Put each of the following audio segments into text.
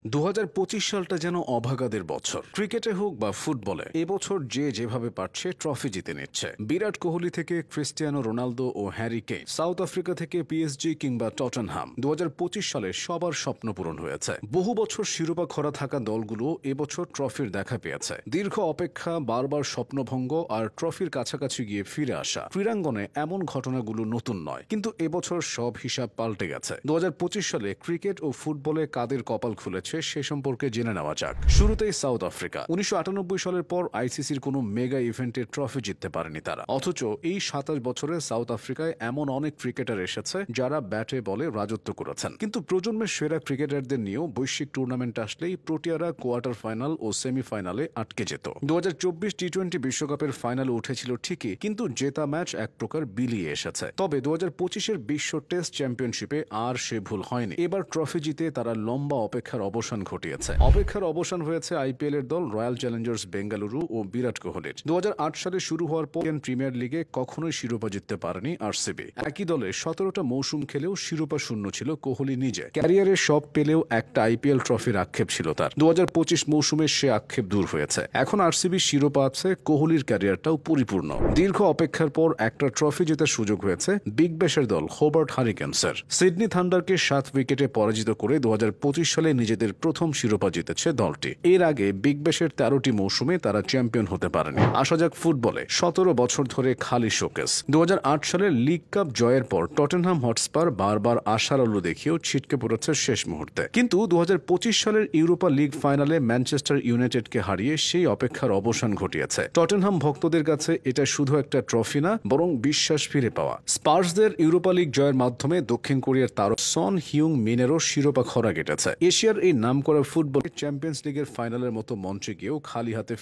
2025 সালটা যেন অভাগাদের বছর। ক্রিকেটে হোক বা ফুটবলে এবছর যে যেভাবে পারছে ট্রফি জিতে নিচ্ছে। বিরাট কোহলি থেকে ক্রিস্টিয়ানো রোনালদো ও হ্যারি কেইন, সাউথ আফ্রিকা থেকে পিএসজি কিংবা টটেনহাম। 2025 সালে সবার স্বপ্ন পূরণ হয়েছে। বহু বছর শিরোপা খরা থাকা দলগুলো এবছর ট্রফির দেখা পেয়েছে। দীর্ঘ অপেক্ষা, বারবার স্বপ্নভঙ্গ আর ট্রফির কাছাকাছি গিয়ে ফিরে আসা। ক্রীড়াঙ্গনে এমন ঘটনাগুলো নতুন নয়, কিন্তু এবছর সব হিসাব পাল্টে গেছে। 2025 সালে ক্রিকেট ও ফুটবলে কাদের কপাল খুলেছে সে সম্পর্কে জেনে নেওয়া যাক। শুরুতেই সাউথ আফ্রিকা। 1998 সালের পর আইসিসির কোনো মেগা ইভেন্টে ট্রফি জিততে পারেনি তারা। অথচ এই 27 বছরে সাউথ আফ্রিকায় এমন অনেক ক্রিকেটার এসেছে যারা ব্যাটে বলে রাজত্ব করেছেন। কিন্তু প্রজন্মের সেরা ক্রিকেটারদের নিয়েও বৈশ্বিক টুর্নামেন্ট আসলেই প্রোটিয়ারা কোয়ার্টার ফাইনাল ও সেমিফাইনালে আটকে যেত। 2024 টি-20 বিশ্বকাপের ফাইনালে উঠেছিল ঠিকই, কিন্তু জেতা ম্যাচ এক প্রকার বিলিয়ে এসেছে। তবে 2025-এর বিশ্ব টেস্ট চ্যাম্পিয়নশিপে আর সে ভুল হয়নি। এবার ট্রফি জিতে তারা লম্বা অপেক্ষার অবসান ঘটিয়েছে। অপেক্ষার অবসান হয়েছে আইপিএল এর দল রয়্যাল চ্যালেঞ্জার্স বেঙ্গালুরু ও বিরাট কোহলির। 2008 সালে শুরু হওয়ার পর প্রিমিয়ার লিগে কখনোই শিরোপা জিততে পারেনি আরসিবি। একই দলে 17টা মৌসুম খেলেও শিরোপা শূন্য ছিল কোহলি নিজে। ক্যারিয়ারে সব পেলেও একটা আইপিএল ট্রফির আক্ষেপ ছিল তার। 2025 মৌসুমে সে আক্ষেপ দূর হয়েছে। এখন আরসিবি শিরোপা আছে, কোহলির ক্যারিয়ারটাও পরিপূর্ণ। দীর্ঘ অপেক্ষার পর একটা ট্রফি জেতার সুযোগ হয়েছে বিগ ব্যাশের দল হোবার্ট হারিকেনসের। সিডনি থান্ডারকে 7 উইকেটে পরাজিত করে 2025 সালে নিজেদের প্রথম শিরোপা জিতেছে দলটি। এর আগে বিগ ব্যাশের 13টি মৌসুমে তারা চ্যাম্পিয়ন হতে পারেনি। আসা যাক ফুটবলে। 17 বছর ধরে খালি শোকেস। 2008 সালের লিগ কাপ জয়ের পর টটেনহাম হটস্পার বারবার আশার আলো দেখিয়েও ছিটকে পড়েছে শেষ মুহূর্তে। কিন্তু 2025 সালের ইউরোপা লিগ ফাইনালে ম্যানচেস্টার ইউনাইটেডকে হারিয়ে সেই অপেক্ষার অবসান ঘটিয়েছে। টটেনহাম ভক্তদের কাছে এটা শুধু একটা ট্রফি না, বরং বিশ্বাস ফিরে পাওয়া। স্পার্সদের ইউরোপা লিগ জয়ের মাধ্যমে দক্ষিণ কোরিয়ার তারকা সন হিউং মিনেরও শিরোপা খরা কেটেছে। এশিয়ার এই নামকরা ফুটবল চ্যাম্পিয়ন্স লিগের ফাইনালের মতো মঞ্চে গিয়েও খালি হাতে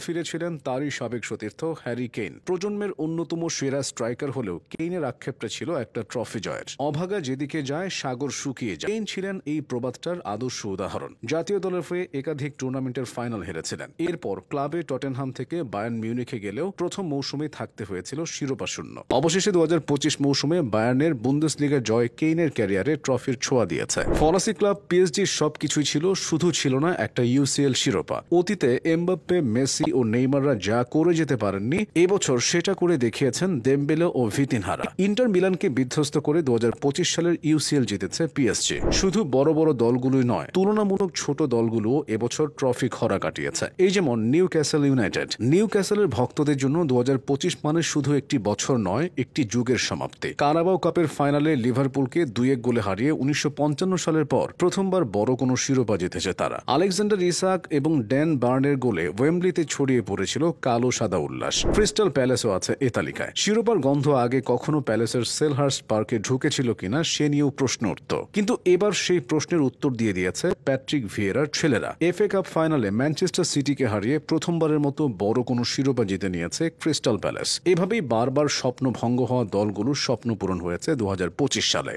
ফিরেছিলেন তারই সাবেক সতীর্থ হ্যারি কেইন। প্রজন্মের অন্যতম সেরা স্ট্রাইকার হলেও কেইনের আক্ষেপটা ছিল একটা ট্রফি জয়ের। অভাগা যেদিকে যায় সাগর শুকিয়ে যায়। কেইন ছিলেন এই প্রবাদটার আদর্শ উদাহরণ। জাতীয় দলের হয়ে একাধিক টুর্নামেন্টের ফাইনাল হেরেছিলেন। এরপর ক্লাবে টটেনহাম থেকে বায়ার্ন মিউনিখে গেলেও প্রথম মৌসুমে থাকতে হয়েছিল শিরোপা শূন্য। অবশেষে 2025 মৌসুমে বায়ার্নের বুন্দেসলিগা জয় কেইনের ক্যারিয়ারে ট্রফির ছোঁয়া দিয়েছে। ফরাসি ক্লাব পিএসজির সবকিছুই ছিল, শুধু ছিল না একটা ইউসিএল শিরোপা। অতীতে এমবাপ্পে, মেসি ও নেইমাররা যা করে যেতে পারেননি, এবছর সেটা করে দেখিয়েছেন দেমবেলে ও ভিতিনহারা। ইন্টার মিলানকে বিধ্বস্ত করে 2025 সালের ইউসিএল জিতেছে পিএসজি। শুধু বড় বড় দলগুলোই নয়, তুলনামূলক ছোট দলগুলোও এবছর ট্রফি খরা কাটিয়েছে। এই যেমন নিউক্যাসল ইউনাইটেড। নিউক্যাসলের ভক্তদের জন্য 2025 মানে শুধু একটি বছর নয়, একটি যুগের সমাপ্তি। কারাবাও কাপের ফাইনালে লিভারপুলকে 2-1 গোলে হারিয়ে 1955 সালের পর প্রথমবার বড় কোনো শিরোপা জিতেছে তারা। আলেকজান্ডার ইসাক এবং ড্যান বার্নের গোলে ওয়েম্বলিতে ছড়িয়ে পড়েছিল কালো সাদা উল্লাস। ক্রিস্টাল প্যালেসও আছে এ তালিকায়। শিরোপার গন্ধ আগে কখনো প্যালেসের সেলহার্স্ট পার্কে ঢুকেছিল কিনা সে নিয়েও প্রশ্ন উঠত, কিন্তু এবার সেই প্রশ্নের উত্তর দিয়ে দিয়েছে প্যাট্রিক ভিয়েরার ছেলেরা। এফএ কাপ ফাইনালে ম্যানচেস্টার সিটিকে হারিয়ে প্রথমবারের মতো বড় কোনো শিরোপা জিতে নিয়েছে ক্রিস্টাল প্যালেস। এভাবেই বারবার স্বপ্ন ভঙ্গ হওয়া দলগুলোর স্বপ্ন পূরণ হয়েছে 2025 সালে।